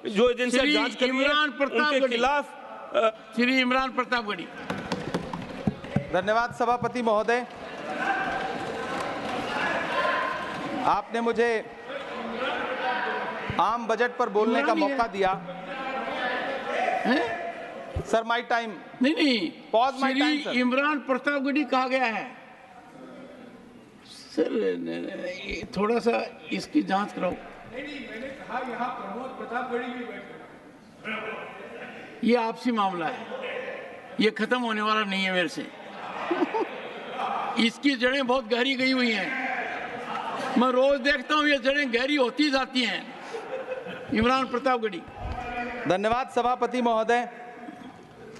जो एजेंसियां जांच कर रही हैं उनके खिलाफ श्री इमरान प्रतापगढ़ी। धन्यवाद सभापति महोदय, आपने मुझे आम बजट पर बोलने का मौका दिया। Sir my time. नहीं, pause my time sir. Imran Pratapgarhi कहा गया है सर, थोड़ा सा इसकी जांच कराओ। मैंने कहा यहाँ प्रमोद प्रतापगढ़ी भी बैठे। ये आपसी मामला है, ये खत्म होने वाला नहीं है मेरे से। इसकी जड़ें बहुत गहरी गई हुई हैं, मैं रोज देखता हूँ ये जड़ें गहरी होती जाती हैं। इमरान प्रतापगढ़ी। धन्यवाद सभापति महोदय।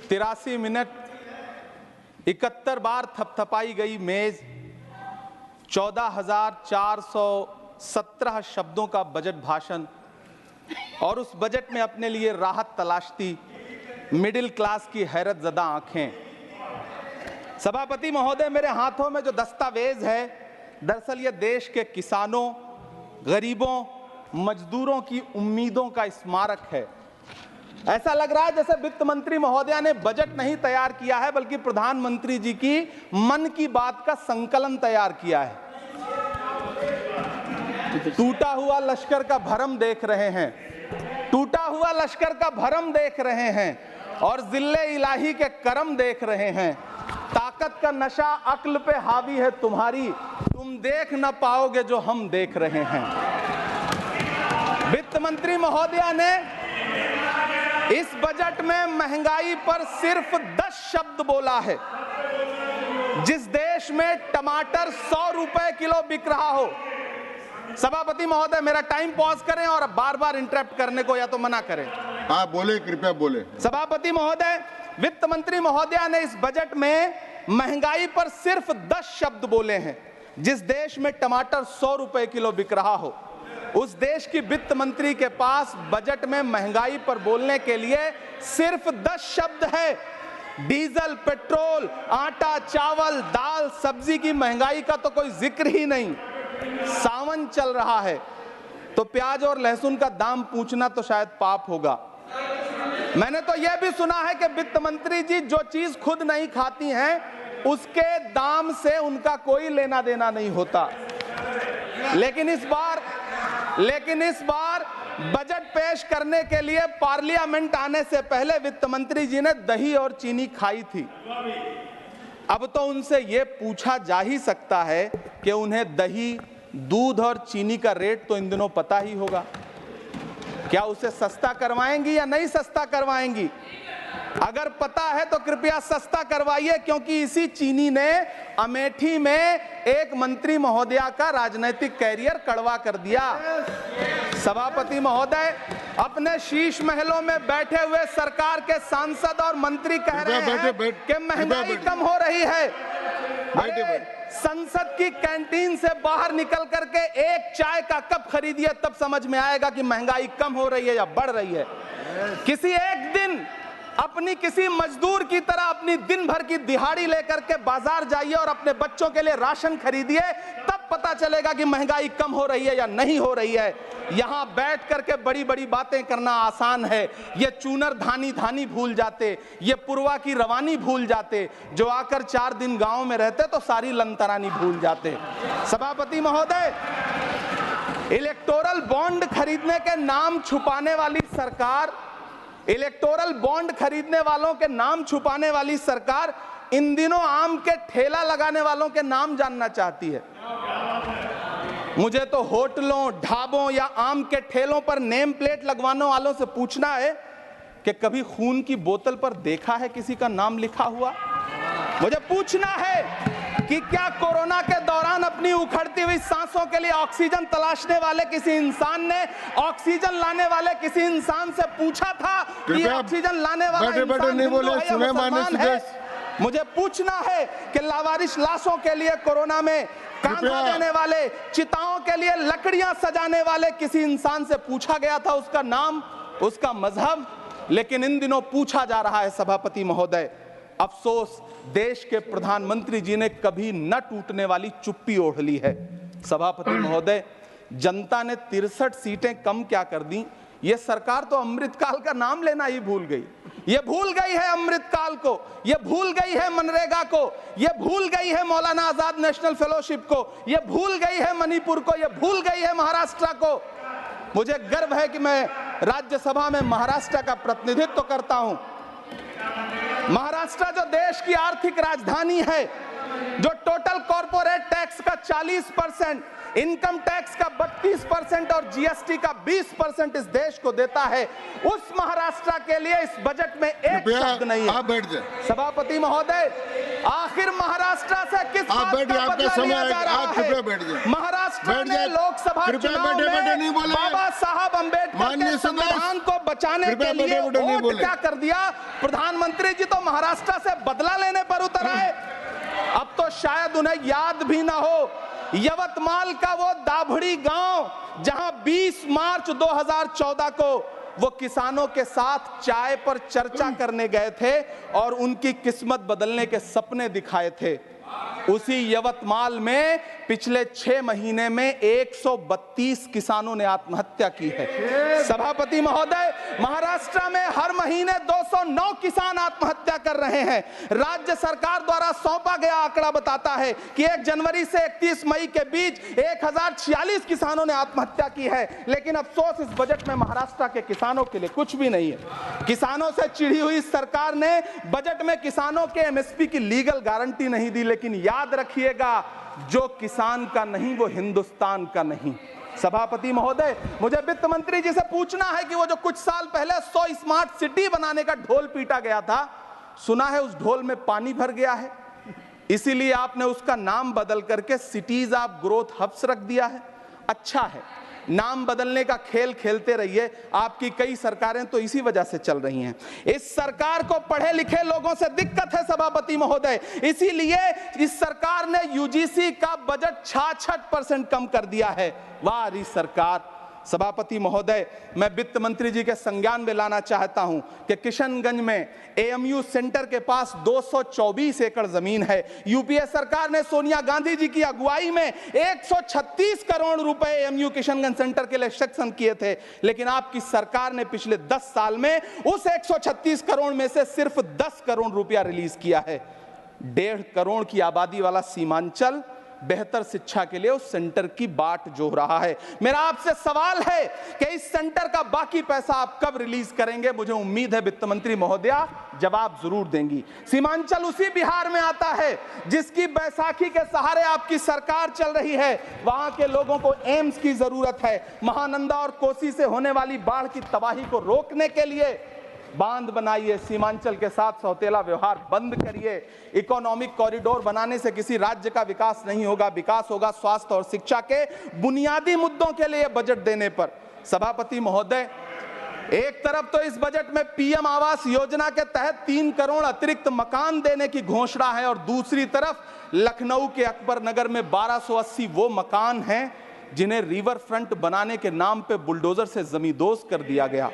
83 मिनट 71 बार थपथपाई गई मेज, 14,417 शब्दों का बजट भाषण और उस बजट में अपने लिए राहत तलाशती मिडिल क्लास की हैरत ज़दा आंखें। सभापति महोदय, मेरे हाथों में जो दस्तावेज है, दरअसल ये देश के किसानों, गरीबों, मजदूरों की उम्मीदों का स्मारक है। ऐसा लग रहा है जैसे वित्त मंत्री महोदया ने बजट नहीं तैयार किया है, बल्कि प्रधानमंत्री जी की मन की बात का संकलन तैयार किया है। टूटा हुआ लश्कर का भरम देख रहे हैं, टूटा हुआ लश्कर का भरम देख रहे हैं और जिल्ले इलाही के करम देख रहे हैं। ताकत का नशा अक्ल पे हावी है तुम्हारी, तुम देख न पाओगे जो हम देख रहे हैं। वित्त मंत्री महोदया ने इस बजट में महंगाई पर सिर्फ 10 शब्द बोला है। जिस देश में टमाटर 100 रुपए किलो बिक रहा हो। सभापति महोदय, मेरा टाइम पॉज करें और बार बार इंटरप्ट करने को या तो मना करें। हाँ बोले, कृपया बोले। सभापति महोदय, वित्त मंत्री महोदया ने इस बजट में महंगाई पर सिर्फ 10 शब्द बोले हैं। जिस देश में टमाटर 100 रुपए किलो बिक रहा हो, उस देश की वित्त मंत्री के पास बजट में महंगाई पर बोलने के लिए सिर्फ 10 शब्द है। डीजल, पेट्रोल, आटा, चावल, दाल, सब्जी की महंगाई का तो कोई जिक्र ही नहीं। सावन चल रहा है तो प्याज और लहसुन का दाम पूछना तो शायद पाप होगा। मैंने तो यह भी सुना है कि वित्त मंत्री जी जो चीज खुद नहीं खाती हैं, उसके दाम से उनका कोई लेना देना नहीं होता। लेकिन इस बार बजट पेश करने के लिए पार्लियामेंट आने से पहले वित्त मंत्री जी ने दही और चीनी खाई थी। अब तो उनसे यह पूछा जा ही सकता है कि उन्हें दही, दूध और चीनी का रेट तो इन दिनों पता ही होगा। क्या उसे सस्ता करवाएंगी या नहीं सस्ता करवाएंगी? अगर पता है तो कृपया सस्ता करवाइए, क्योंकि इसी चीनी ने अमेठी में एक मंत्री महोदया का राजनीतिक कैरियर कड़वा कर दिया। सभापति महोदय, अपने शीश महलों में बैठे हुए सरकार के सांसद और मंत्री कह रहे हैं कि महंगाई कम हो रही है। संसद की कैंटीन से बाहर निकल करके एक चाय का कप खरीदिए, तब समझ में आएगा कि महंगाई कम हो रही है या बढ़ रही है। किसी एक दिन अपनी किसी मजदूर की तरह अपनी दिन भर की दिहाड़ी लेकर के बाजार जाइए और अपने बच्चों के लिए राशन खरीदिए, तब पता चलेगा कि महंगाई कम हो रही है या नहीं हो रही है। यहां बैठ करके बड़ी बड़ी बातें करना आसान है। ये चूनर धानी धानी भूल जाते, ये पुरवा की रवानी भूल जाते, जो आकर 4 दिन गांव में रहते तो सारी लंतरानी भूल जाते। सभापति महोदय, इलेक्टोरल बॉन्ड खरीदने के नाम छुपाने वाली सरकार, इलेक्टोरल बॉन्ड खरीदने वालों के नाम छुपाने वाली सरकार इन दिनों आम के ठेला लगाने वालों के नाम जानना चाहती है। मुझे तो होटलों, ढाबों या आम के ठेलों पर नेम प्लेट लगवाने वालों से पूछना है कि कभी खून की बोतल पर देखा है किसी का नाम लिखा हुआ? मुझे पूछना है कि क्या कोरोना के दौरान अपनी उखड़ती हुई सांसों के लिए ऑक्सीजन तलाशने वाले किसी इंसान ने ऑक्सीजन लाने वाले किसी इंसान से पूछा था कि ऑक्सीजन लाने वाला इंसान हिंदू है या मुसलमान है? मुझे पूछना है कि लावारिश लाशों के लिए कोरोना में कांधा देने वाले, चिताओं के लिए लकड़ियां सजाने वाले किसी इंसान से पूछा गया था उसका नाम, उसका मजहब? लेकिन इन दिनों पूछा जा रहा है। सभापति महोदय, अफसोस देश के प्रधानमंत्री जी ने कभी न टूटने वाली चुप्पी ओढ़ ली है। सभापति महोदय, जनता ने 63 सीटें कम क्या कर दी, ये सरकार तो अमृतकाल का नाम लेना ही भूल गई। ये भूल गई है अमृतकाल को, ये भूल गई है मनरेगा को, ये भूल गई है मौलाना आजाद नेशनल फेलोशिप को, ये भूल गई है मणिपुर को, ये भूल गई है महाराष्ट्र को। मुझे गर्व है कि मैं राज्यसभा में महाराष्ट्र का प्रतिनिधित्व करता हूं। महाराष्ट्र जो देश की आर्थिक राजधानी है, जो टोटल कॉर्पोरेट टैक्स का 40%, इनकम टैक्स का 32% और जीएसटी का 20% इस देश को देता है, उस महाराष्ट्र के लिए इस बजट में एक शब्द नहीं है। आप बैठ जाए। सभापति महोदय, आखिर महाराष्ट्र से किस बात का बदला लिया जा रहा है? महाराष्ट्र ने लोकसभा चुनाव में बाबा साहब अम्बेडकर के संविधान को बचाने के लिए वोट क्या कर दिया? प्रधानमंत्री जी तो महाराष्ट्र से बदला लेने पर उतर आए। अब तो शायद उन्हें याद भी ना हो यवतमाल का वो दाभड़ी गांव जहां 20 मार्च 2014 को वो किसानों के साथ चाय पर चर्चा करने गए थे और उनकी किस्मत बदलने के सपने दिखाए थे। उसी यवतमाल में पिछले 6 महीने में 132 किसानों ने आत्महत्या की है। सभापति महोदय, महाराष्ट्र में हर महीने 209 किसान आत्महत्या कर रहे हैं। राज्य सरकार द्वारा सौंपा गया आंकड़ा बताता है कि 1 जनवरी से 31 मई के बीच 1046 किसानों ने आत्महत्या की है। लेकिन अफसोस, इस बजट में महाराष्ट्र के किसानों के लिए कुछ भी नहीं है। किसानों से चिढ़ी हुई सरकार ने बजट में किसानों के एमएसपी की लीगल गारंटी नहीं दी। लेकिन याद रखिएगा, जो किसान का नहीं वो हिंदुस्तान का नहीं। सभापति महोदय, मुझे वित्त मंत्री जी से पूछना है कि वो जो कुछ साल पहले 100 स्मार्ट सिटी बनाने का ढोल पीटा गया था, सुना है उस ढोल में पानी भर गया है, इसीलिए आपने उसका नाम बदल करके सिटीज ऑफ ग्रोथ हब्स रख दिया है। अच्छा है, नाम बदलने का खेल खेलते रहिए, आपकी कई सरकारें तो इसी वजह से चल रही हैं। इस सरकार को पढ़े लिखे लोगों से दिक्कत है सभापति महोदय, इसीलिए इस सरकार ने यूजीसी का बजट 66% कम कर दिया है। वाह री सरकार। सभापति महोदय, मैं वित्त मंत्री जी के संज्ञान में लाना चाहता हूं कि किशनगंज में एएमयू सेंटर के पास 224 एकड़ जमीन है। यूपीए सरकार ने सोनिया गांधी जी की अगुवाई में 136 करोड़ रुपए एएमयू किशनगंज सेंटर के लिए सेक्शन किए थे। लेकिन आपकी सरकार ने पिछले 10 साल में उस 136 करोड़ में से सिर्फ 10 करोड़ रुपया रिलीज किया है। 1.5 करोड़ की आबादी वाला सीमांचल बेहतर शिक्षा के लिए उस सेंटर की बाट जोह रहा है। मेरा आपसे सवाल है कि इस सेंटर का बाकी पैसा आप कब रिलीज करेंगे? मुझे उम्मीद है वित्त मंत्री महोदया जवाब जरूर देंगी। सीमांचल उसी बिहार में आता है जिसकी बैसाखी के सहारे आपकी सरकार चल रही है। वहां के लोगों को एम्स की जरूरत है। महानंदा और कोसी से होने वाली बाढ़ की तबाही को रोकने के लिए बांध बनाइए, सीमांचल के साथ सौतेला व्यवहार बंद करिए। इकोनॉमिक कॉरिडोर बनाने से किसी राज्य का विकास नहीं होगा, विकास होगा स्वास्थ्य और शिक्षा के बुनियादी मुद्दों के लिए बजट देने पर। सभापति महोदय, एक तरफ तो इस बजट में पीएम आवास योजना के तहत 3 करोड़ अतिरिक्त मकान देने की घोषणा है और दूसरी तरफ लखनऊ के अकबर नगर में 1280 वो मकान हैं जिन्हें रिवर फ्रंट बनाने के नाम पे बुलडोजर से जमींदोज कर दिया गया।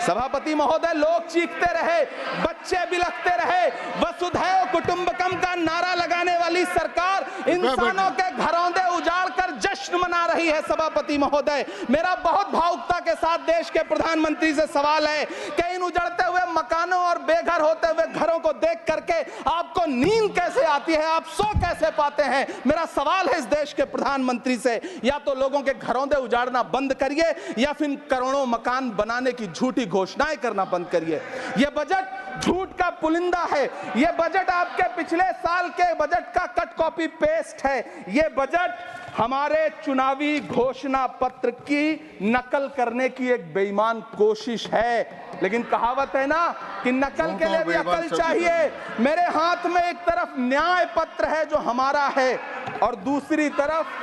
सभापति महोदय, लोग चीखते रहे, बच्चे बिलखते रहे, वसुधैव कुटुंबकम का नारा लगाने वाली सरकार इंसानों के घरौंदे उजाड़ कर जश्न मना रही है। सभापति महोदय, मेरा बहुत भावुकता के साथ देश के प्रधानमंत्री से सवाल है कि इन उजड़ते हुए मकानों और बेघर होते हुए घरों को देख करके आपको नींद कैसे आती है, आप सो कैसे पाते हैं? मेरा सवाल है इस देश के प्रधानमंत्री से, या तो लोगों के घरौंदे उजाड़ना बंद करिए या फिर करोड़ों मकान बनाने की झूठी घोषणाएं करना बंद करिए। यह बजट झूठ का पुलिंदा है। यह बजट आपके पिछले साल के बजट का कट कॉपी पेस्ट है। यह बजट हमारे चुनावी घोषणा पत्र की नकल करने की एक बेईमान कोशिश है। लेकिन कहावत है ना कि नकल के लिए भी अकल चाहिए। मेरे हाथ में एक तरफ न्याय पत्र है जो हमारा है और दूसरी तरफ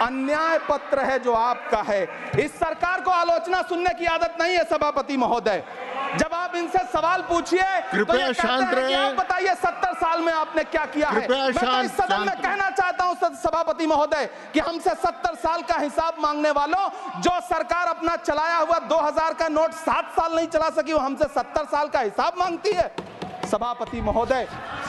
अन्याय पत्र है जो आपका है। इस सरकार को आलोचना सुनने की आदत नहीं है सभापति महोदय। जब आप इनसे सवाल पूछिए तो ये कहते हैं कि आप बताइए 70 साल में आपने क्या किया है। मैं तो इस सदन में कहना चाहता हूं सभापति महोदय कि हमसे 70 साल का हिसाब मांगने वालों, जो सरकार अपना चलाया हुआ 2000 का नोट 7 साल नहीं चला सकी, वो हमसे 70 साल का हिसाब मांगती है। सभापति महोदय,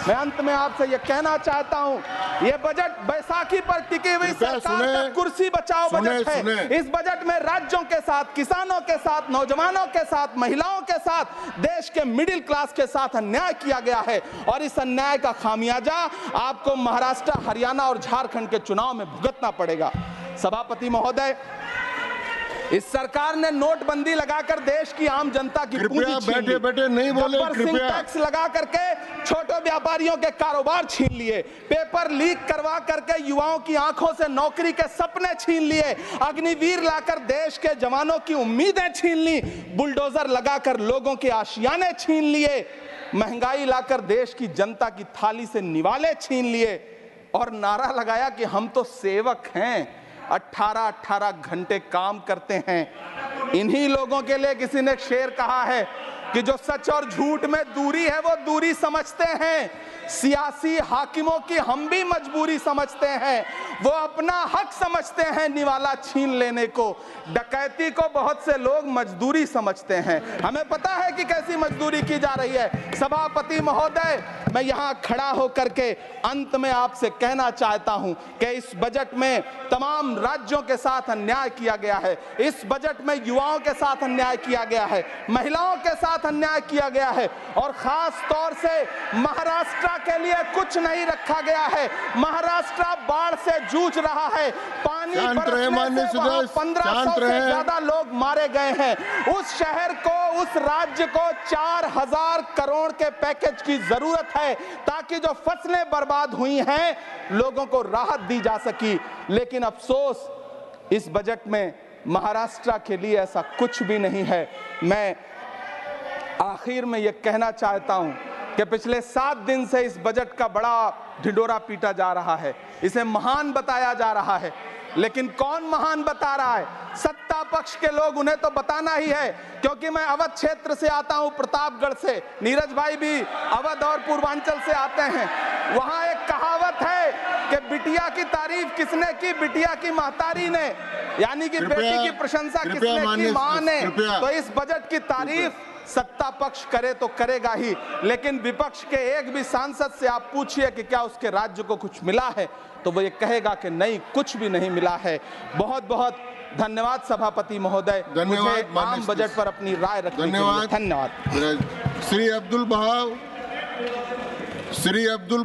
मैं अंत में आपसे यह कहना चाहता हूं, यह बजट बैसाखी पर टिकी हुई सरकार का कुर्सी बचाओ बजट है। इस बजट में राज्यों के साथ, किसानों के साथ, नौजवानों के साथ, महिलाओं के साथ, देश के मिडिल क्लास के साथ अन्याय किया गया है और इस अन्याय का खामियाजा आपको महाराष्ट्र, हरियाणा और झारखंड के चुनाव में भुगतना पड़ेगा। सभापति महोदय, इस सरकार ने नोटबंदी लगाकर देश की आम जनता की पूंजी छीन ली। बैठे नहीं बोले, कृपया। टैक्स लगा करके छोटे व्यापारियों के कारोबार छीन लिए, पेपर लीक करवा करके युवाओं की आंखों से नौकरी के सपने छीन लिए, अग्निवीर लाकर देश के जवानों की उम्मीदें छीन ली, बुलडोजर लगाकर लोगों के आशियाने छीन लिए, महंगाई लाकर देश की जनता की थाली से निवाले छीन लिए और नारा लगाया कि हम तो सेवक हैं, 18-18 घंटे काम करते हैं। इन्हीं लोगों के लिए किसी ने शेर कहा है कि जो सच और झूठ में दूरी है वो दूरी समझते हैं, सियासी हाकिमों की हम भी मजबूरी समझते हैं, वो अपना हक समझते हैं निवाला छीन लेने को, डकैती को बहुत से लोग मजदूरी समझते हैं। हमें पता है कि कैसी मजदूरी की जा रही है। सभापति महोदय, मैं यहाँ खड़ा होकर के अंत में आपसे कहना चाहता हूँ कि इस बजट में तमाम राज्यों के साथ अन्याय किया गया है, इस बजट में युवाओं के साथ अन्याय किया गया है, महिलाओं के साथ अन्याय किया गया है और खास तौर से महाराष्ट्र के लिए कुछ नहीं रखा गया है। महाराष्ट्र बाढ़ से जूझ रहा है, पानी बरसने से वहां 1500 से ज्यादा लोग मारे गए हैं। उस शहर को, उस राज्य को 4000 करोड़ के पैकेज की जरूरत है ताकि जो फसलें बर्बाद हुई हैं लोगों को राहत दी जा सकी। लेकिन अफसोस, इस बजट में महाराष्ट्र के लिए ऐसा कुछ भी नहीं है। मैं आखिर में यह कहना चाहता हूं कि पिछले 7 दिन से इस बजट का बड़ा ढिंढोरा पीटा जा रहा है, इसे महान बताया जा रहा है, लेकिन कौन महान बता रहा है? सत्ता पक्ष के लोग, उन्हें तो बताना ही है। क्योंकि मैं अवध क्षेत्र से आता हूं, प्रतापगढ़ से, नीरज भाई भी अवध और पूर्वांचल से आते हैं। वहां एक कहावत है कि बिटिया की तारीफ किसने की? बिटिया की महतारी ने, यानी कि बेटी की प्रशंसा किसने की? मां ने। तो इस बजट की तारीफ सत्ता पक्ष करे तो करेगा ही, लेकिन विपक्ष के एक भी सांसद से आप पूछिए कि क्या उसके राज्य को कुछ मिला है, तो वो ये कहेगा कि नहीं, कुछ भी नहीं मिला है। बहुत बहुत धन्यवाद सभापति महोदय, मुझे आम बजट पर अपनी राय रखने के लिए धन्यवाद। श्री अब्दुल बहाव, श्री अब्दुल